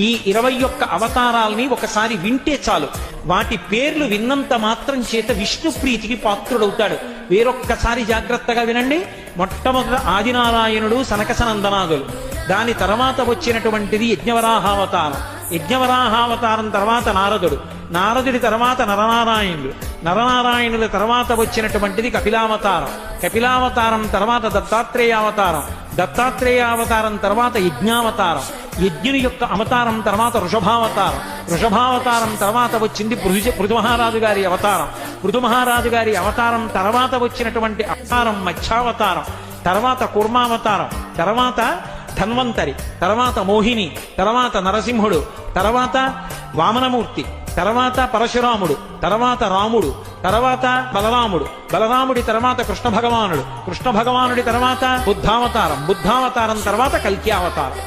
ఈ 21 అవతారాల్ని ఒకసారి వింటే చాలు, వాటి పేర్లు విన్నంత మాత్రం చేత విష్ణు ప్రీతికి పాత్రుడవుతాడు. వేరొక్కసారి జాగ్రత్తగా వినండి. మొట్టమొదట ఆదినారాయణుడు సనకసనందనాదులు, దాని తర్వాత వచ్చినటువంటిది యజ్ఞవరాహావతారం, యజ్ఞవరాహావతారం తర్వాత నారదుడు, నారదుడి తర్వాత నరనారాయణుడు, నరనారాయణుల తర్వాత వచ్చినటువంటిది కపిలావతారం, కపిలావతారం తర్వాత దత్తాత్రేయావతారం, దత్తాత్రేయావతారం తర్వాత యజ్ఞావతారం, యజ్ఞుని యొక్క అవతారం తర్వాత వృషభావతారం, వృషభావతారం తర్వాత వచ్చింది పృథుమహారాజు గారి అవతారం, పృథుమహారాజు గారి అవతారం తర్వాత వచ్చినటువంటి అవతారం మత్స్యావతారం, తర్వాత కూర్మావతారం, తర్వాత ధన్వంతరి, తర్వాత మోహిని, తర్వాత నరసింహుడు, తర్వాత వామనమూర్తి, తర్వాత పరశురాముడు, తర్వాత రాముడు, తర్వాత బలరాముడు, బలరాముడి తర్వాత కృష్ణ భగవానుడు, కృష్ణ భగవానుడి తర్వాత బుద్ధావతారం, బుద్ధావతారం తర్వాత కల్కి అవతారం.